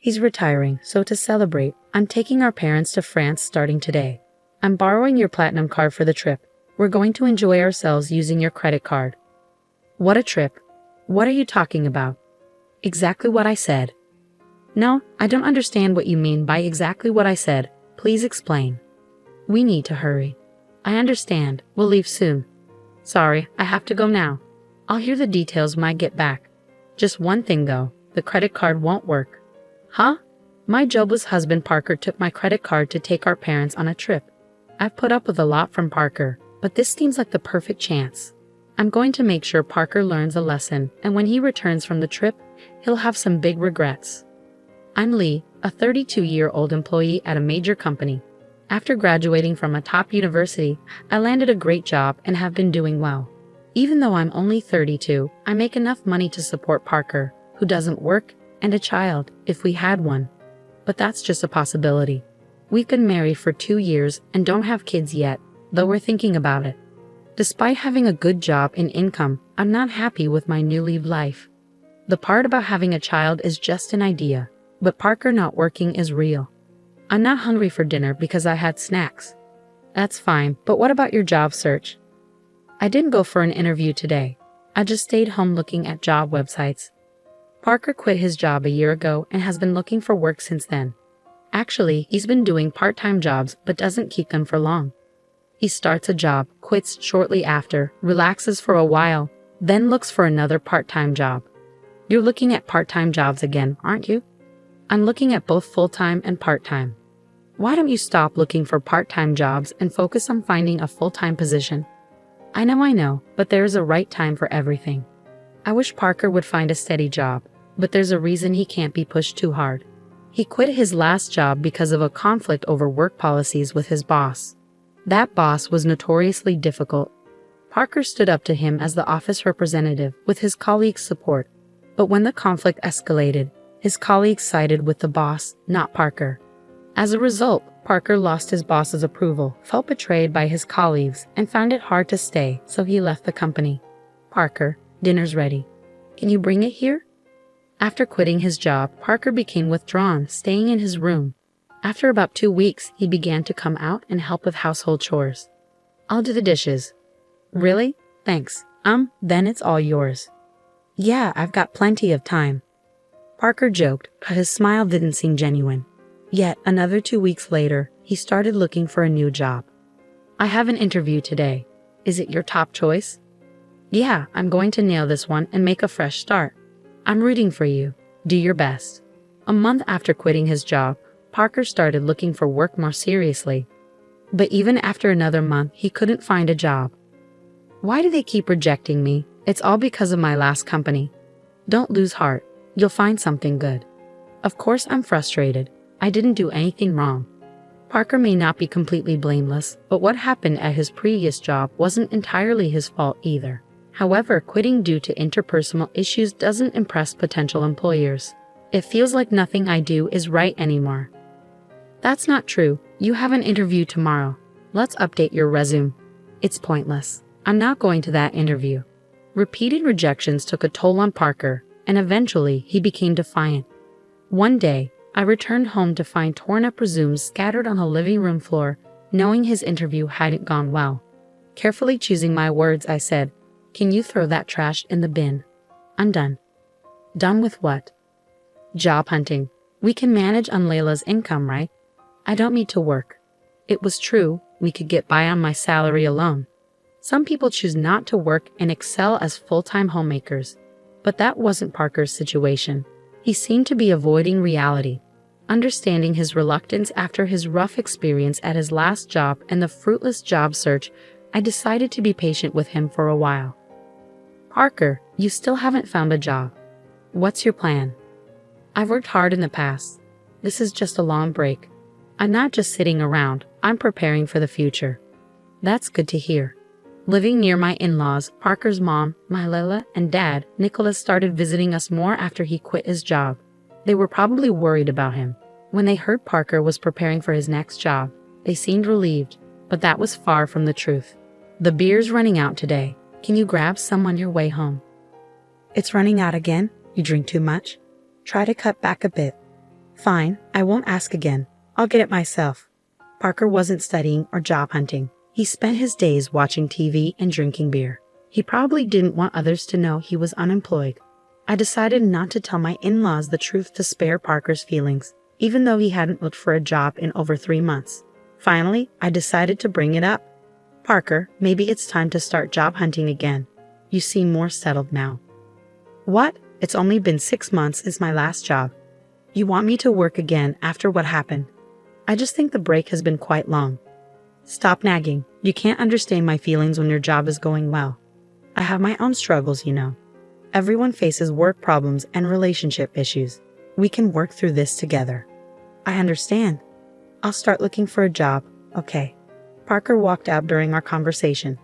He's retiring, so to celebrate, I'm taking our parents to France starting today. I'm borrowing your platinum card for the trip. We're going to enjoy ourselves using your credit card. What a trip. What are you talking about? Exactly what I said. No, I don't understand what you mean by exactly what I said. Please explain. We need to hurry. I understand. We'll leave soon. Sorry, I have to go now. I'll hear the details when I get back. Just one thing though, the credit card won't work. Huh? My jobless husband Parker took my credit card to take our parents on a trip. I've put up with a lot from Parker, but this seems like the perfect chance. I'm going to make sure Parker learns a lesson, and when he returns from the trip, he'll have some big regrets. I'm Lee, a 32-year-old employee at a major company. After graduating from a top university, I landed a great job and have been doing well. Even though I'm only 32, I make enough money to support Parker, who doesn't work, and a child, if we had one. But that's just a possibility. We've been married for 2 years and don't have kids yet, though we're thinking about it. Despite having a good job and income, I'm not happy with my newly life. The part about having a child is just an idea, but Parker not working is real. I'm not hungry for dinner because I had snacks. That's fine, but what about your job search? I didn't go for an interview today. I just stayed home looking at job websites. Parker quit his job a year ago and has been looking for work since then. Actually, he's been doing part-time jobs but doesn't keep them for long. He starts a job, quits shortly after, relaxes for a while, then looks for another part-time job. You're looking at part-time jobs again, aren't you? I'm looking at both full-time and part-time. Why don't you stop looking for part-time jobs and focus on finding a full-time position? I know, but there is a right time for everything. I wish Parker would find a steady job, but there's a reason he can't be pushed too hard. He quit his last job because of a conflict over work policies with his boss. That boss was notoriously difficult. Parker stood up to him as the office representative with his colleagues' support, but when the conflict escalated, his colleagues sided with the boss, not Parker. As a result, Parker lost his boss's approval, felt betrayed by his colleagues, and found it hard to stay, so he left the company. Parker, dinner's ready. Can you bring it here? After quitting his job, Parker became withdrawn, staying in his room. After about 2 weeks, he began to come out and help with household chores. I'll do the dishes. Really? Thanks. Then it's all yours. Yeah, I've got plenty of time. Parker joked, but his smile didn't seem genuine. Yet, another 2 weeks later, he started looking for a new job. I have an interview today. Is it your top choice? Yeah, I'm going to nail this one and make a fresh start. I'm rooting for you. Do your best. A month after quitting his job, Parker started looking for work more seriously. But even after another month, he couldn't find a job. Why do they keep rejecting me? It's all because of my last company. Don't lose heart. You'll find something good. Of course I'm frustrated. I didn't do anything wrong. Parker may not be completely blameless, but what happened at his previous job wasn't entirely his fault either. However, quitting due to interpersonal issues doesn't impress potential employers. It feels like nothing I do is right anymore. That's not true. You have an interview tomorrow. Let's update your resume. It's pointless. I'm not going to that interview. Repeated rejections took a toll on Parker, and eventually he became defiant. One day, I returned home to find torn-up resumes scattered on the living room floor, knowing his interview hadn't gone well. Carefully choosing my words, I said, "Can you throw that trash in the bin? I'm done." Done with what? Job hunting. We can manage on Layla's income, right? I don't need to work. It was true, we could get by on my salary alone. Some people choose not to work and excel as full-time homemakers. But that wasn't Parker's situation. He seemed to be avoiding reality. Understanding his reluctance after his rough experience at his last job and the fruitless job search, I decided to be patient with him for a while. Parker, you still haven't found a job. What's your plan? I've worked hard in the past. This is just a long break. I'm not just sitting around, I'm preparing for the future. That's good to hear. Living near my in-laws, Parker's mom, Layla, and dad, Nicholas, started visiting us more after he quit his job. They were probably worried about him. When they heard Parker was preparing for his next job, they seemed relieved, but that was far from the truth. The beer's running out today. Can you grab some on your way home? It's running out again? You drink too much? Try to cut back a bit. Fine, I won't ask again. I'll get it myself. Parker wasn't studying or job hunting. He spent his days watching TV and drinking beer. He probably didn't want others to know he was unemployed. I decided not to tell my in-laws the truth to spare Parker's feelings, even though he hadn't looked for a job in over 3 months. Finally, I decided to bring it up. Parker, maybe it's time to start job hunting again. You seem more settled now. What? It's only been 6 months since my last job. You want me to work again after what happened? I just think the break has been quite long. Stop nagging. You can't understand my feelings when your job is going well. I have my own struggles, you know. Everyone faces work problems and relationship issues. We can work through this together. I understand. I'll start looking for a job, okay? Parker walked out during our conversation.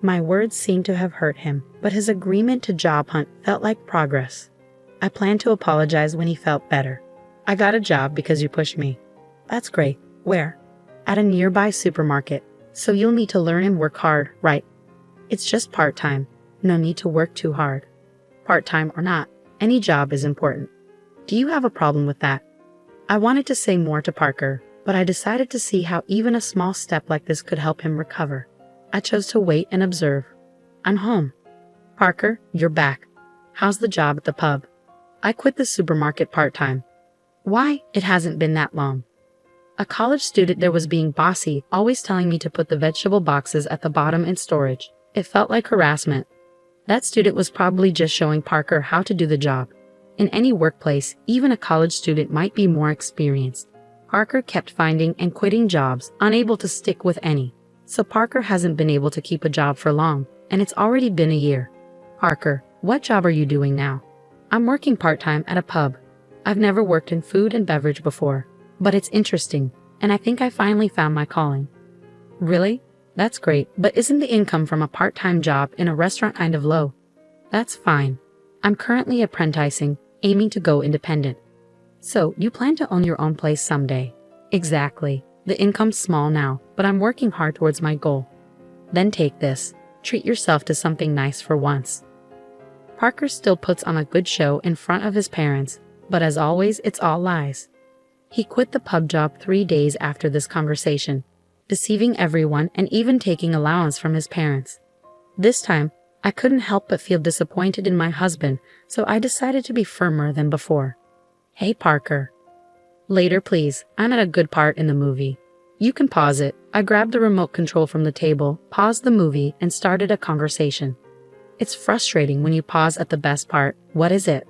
My words seemed to have hurt him, but his agreement to job hunt felt like progress. I planned to apologize when he felt better. I got a job because you pushed me. That's great. Where? At a nearby supermarket. So you'll need to learn and work hard, right? It's just part-time. No need to work too hard. Part-time or not, any job is important. Do you have a problem with that? I wanted to say more to Parker, but I decided to see how even a small step like this could help him recover. I chose to wait and observe. I'm home. Parker, you're back. How's the job at the pub? I quit the supermarket part-time. Why? It hasn't been that long. A college student there was being bossy, always telling me to put the vegetable boxes at the bottom in storage. It felt like harassment. That student was probably just showing Parker how to do the job. In any workplace, even a college student might be more experienced. Parker kept finding and quitting jobs, unable to stick with any. So Parker hasn't been able to keep a job for long, and it's already been a year. Parker, what job are you doing now? I'm working part-time at a pub. I've never worked in food and beverage before, but it's interesting, and I think I finally found my calling. Really? That's great, but isn't the income from a part-time job in a restaurant kind of low? That's fine. I'm currently apprenticing, aiming to go independent. So, you plan to own your own place someday? Exactly. The income's small now, but I'm working hard towards my goal. Then take this. Treat yourself to something nice for once. Parker still puts on a good show in front of his parents, but as always, it's all lies. He quit the pub job 3 days after this conversation, deceiving everyone and even taking allowance from his parents. This time, I couldn't help but feel disappointed in my husband, so I decided to be firmer than before. Hey Parker. Later please, I'm at a good part in the movie. You can pause it. I grabbed the remote control from the table, paused the movie, and started a conversation. It's frustrating when you pause at the best part. What is it?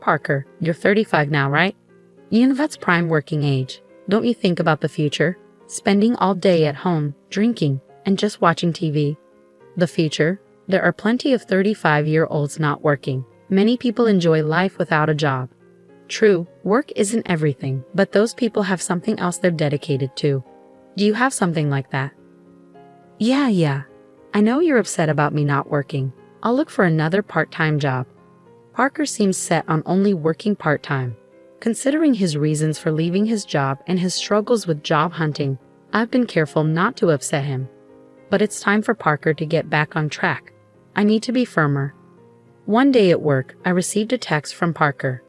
Parker, you're 35 now, right? You know that's prime working age. Don't you think about the future? Spending all day at home, drinking, and just watching TV. The future? There are plenty of 35-year-olds not working. Many people enjoy life without a job. True, work isn't everything, but those people have something else they're dedicated to. Do you have something like that? Yeah. I know you're upset about me not working. I'll look for another part-time job. Parker seems set on only working part-time. Considering his reasons for leaving his job and his struggles with job hunting, I've been careful not to upset him. But it's time for Parker to get back on track. I need to be firmer. One day at work, I received a text from Parker.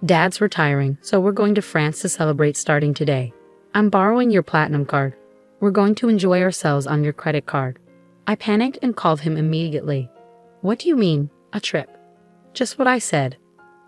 Dad's retiring, so we're going to France to celebrate starting today. I'm borrowing your platinum card. We're going to enjoy ourselves on your credit card. I panicked and called him immediately. What do you mean, a trip? Just what I said.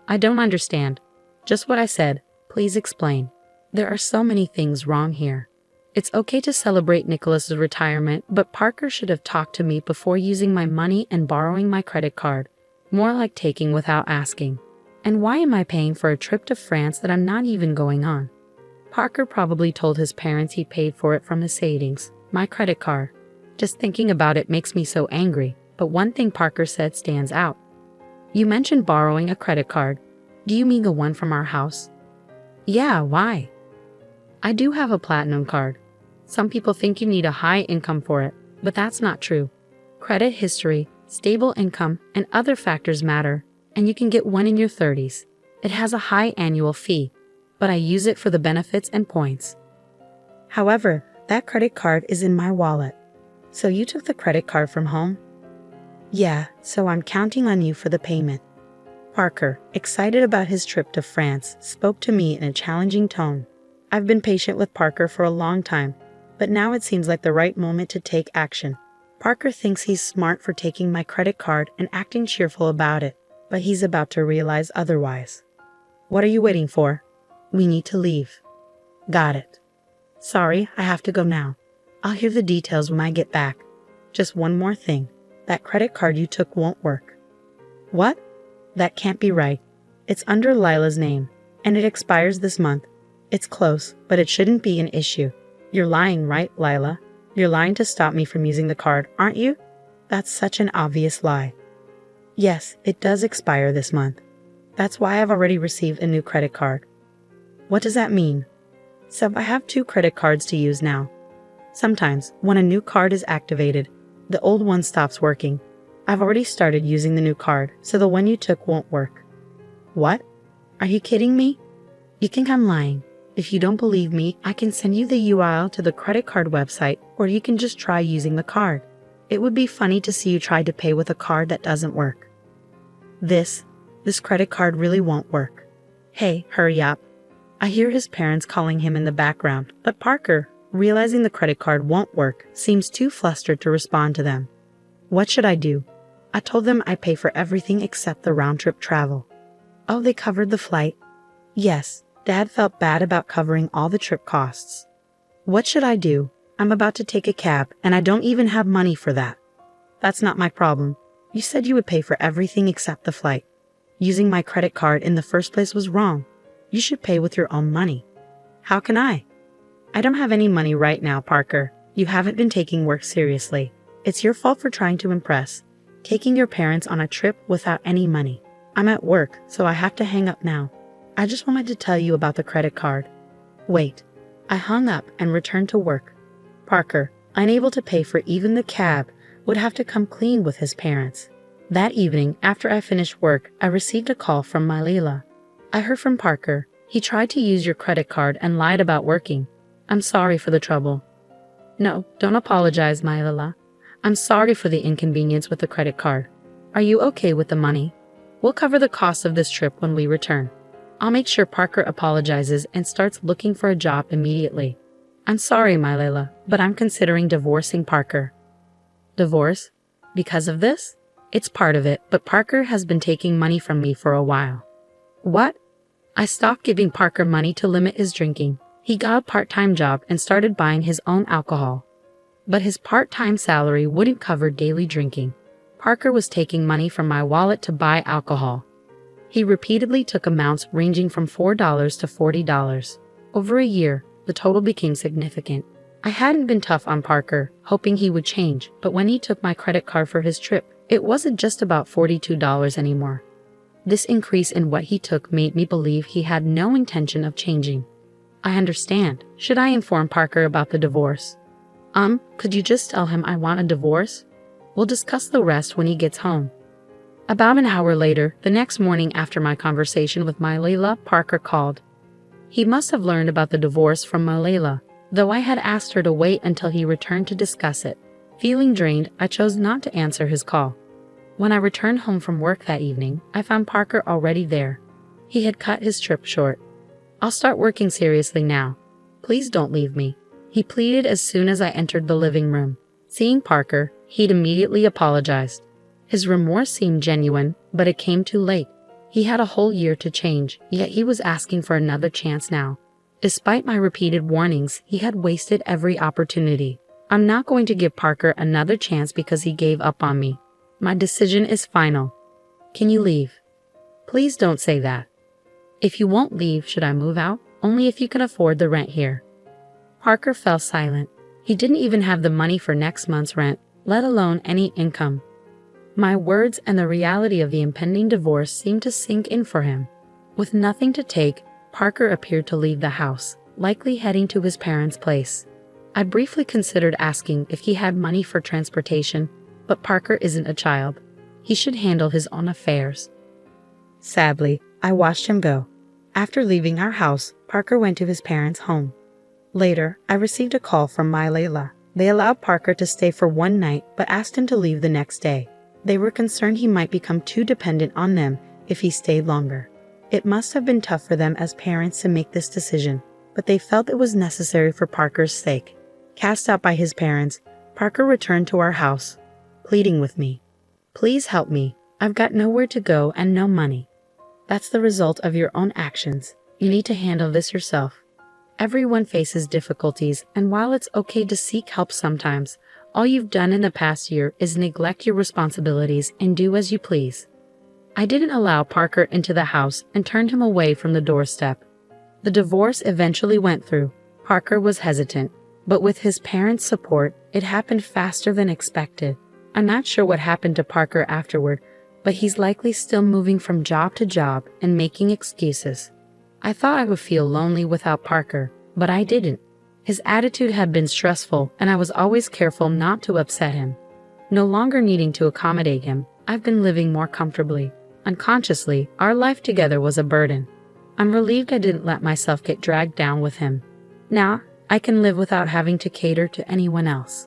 I don't understand. Just what I said. Please explain. There are so many things wrong here. It's okay to celebrate Nicholas's retirement, but Parker should have talked to me before using my money and borrowing my credit card. More like taking without asking. And why am I paying for a trip to France that I'm not even going on? Parker probably told his parents he paid for it from his savings, my credit card. Just thinking about it makes me so angry, but one thing Parker said stands out. You mentioned borrowing a credit card. Do you mean the one from our house? Yeah, why? I do have a platinum card. Some people think you need a high income for it, but that's not true. Credit history, stable income, and other factors matter, and you can get one in your 30s. It has a high annual fee, but I use it for the benefits and points. However, that credit card is in my wallet. So you took the credit card from home? Yeah, so I'm counting on you for the payment. Parker, excited about his trip to France, spoke to me in a challenging tone. I've been patient with Parker for a long time, but now it seems like the right moment to take action. Parker thinks he's smart for taking my credit card and acting cheerful about it, but he's about to realize otherwise. What are you waiting for? We need to leave. Got it. Sorry, I have to go now. I'll hear the details when I get back. Just one more thing. That credit card you took won't work. What? That can't be right. It's under Lila's name, and it expires this month. It's close, but it shouldn't be an issue. You're lying, right, Lila? You're lying to stop me from using the card, aren't you? That's such an obvious lie. Yes, it does expire this month. That's why I've already received a new credit card. What does that mean? So I have 2 credit cards to use now. Sometimes, when a new card is activated, the old one stops working. I've already started using the new card, so the one you took won't work. What? Are you kidding me? You think I'm lying. If you don't believe me, I can send you the URL to the credit card website, or you can just try using the card. It would be funny to see you try to pay with a card that doesn't work. This credit card really won't work. Hey, hurry up. I hear his parents calling him in the background, but Parker, realizing the credit card won't work, seems too flustered to respond to them. What should I do? I told them I pay for everything except the round-trip travel. Oh, they covered the flight? Yes, Dad felt bad about covering all the trip costs. What should I do? I'm about to take a cab, and I don't even have money for that. That's not my problem. You said you would pay for everything except the flight. Using my credit card in the first place was wrong. You should pay with your own money. How can I? I don't have any money right now, Parker. You haven't been taking work seriously. It's your fault for trying to impress. Taking your parents on a trip without any money. I'm at work, so I have to hang up now. I just wanted to tell you about the credit card. Wait. I hung up and returned to work. Parker, unable to pay for even the cab, would have to come clean with his parents. That evening, after I finished work, I received a call from my Leila. I heard from Parker. He tried to use your credit card and lied about working. I'm sorry for the trouble. No, don't apologize, my Leila. I'm sorry for the inconvenience with the credit card. Are you okay with the money? We'll cover the cost of this trip when we return. I'll make sure Parker apologizes and starts looking for a job immediately. I'm sorry, my Leila, but I'm considering divorcing Parker. Divorce? Because of this? It's part of it, but Parker has been taking money from me for a while. What? I stopped giving Parker money to limit his drinking. He got a part-time job and started buying his own alcohol. But his part-time salary wouldn't cover daily drinking. Parker was taking money from my wallet to buy alcohol. He repeatedly took amounts ranging from $4 to $40. Over a year, the total became significant. I hadn't been tough on Parker, hoping he would change, but when he took my credit card for his trip, it wasn't just about $42 anymore. This increase in what he took made me believe he had no intention of changing. I understand. Should I inform Parker about the divorce? Could you just tell him I want a divorce? We'll discuss the rest when he gets home. About an hour later, the next morning after my conversation with my Leila, Parker called. He must have learned about the divorce from my Leila, though I had asked her to wait until he returned to discuss it. Feeling drained, I chose not to answer his call. When I returned home from work that evening, I found Parker already there. He had cut his trip short. I'll start working seriously now. Please don't leave me, he pleaded as soon as I entered the living room. Seeing Parker, he'd immediately apologized. His remorse seemed genuine, but it came too late. He had a whole year to change, yet he was asking for another chance now. Despite my repeated warnings, he had wasted every opportunity. I'm not going to give Parker another chance because he gave up on me. My decision is final. Can you leave? Please don't say that. If you won't leave, should I move out? Only if you can afford the rent here. Parker fell silent. He didn't even have the money for next month's rent, let alone any income. My words and the reality of the impending divorce seemed to sink in for him. With nothing to take, Parker appeared to leave the house, likely heading to his parents' place. I briefly considered asking if he had money for transportation, but Parker isn't a child. He should handle his own affairs. Sadly, I watched him go. After leaving our house, Parker went to his parents' home. Later, I received a call from my Leila. They allowed Parker to stay for one night, but asked him to leave the next day. They were concerned he might become too dependent on them if he stayed longer. It must have been tough for them as parents to make this decision, but they felt it was necessary for Parker's sake. Cast out by his parents, Parker returned to our house, pleading with me. "Please help me. I've got nowhere to go and no money." That's the result of your own actions. You need to handle this yourself. Everyone faces difficulties, and while it's okay to seek help sometimes, all you've done in the past year is neglect your responsibilities and do as you please. I didn't allow Parker into the house and turned him away from the doorstep. The divorce eventually went through. Parker was hesitant, but with his parents' support, it happened faster than expected. I'm not sure what happened to Parker afterward, but he's likely still moving from job to job and making excuses. I thought I would feel lonely without Parker, but I didn't. His attitude had been stressful, and I was always careful not to upset him. No longer needing to accommodate him, I've been living more comfortably. Unconsciously, our life together was a burden. I'm relieved I didn't let myself get dragged down with him. Now, I can live without having to cater to anyone else.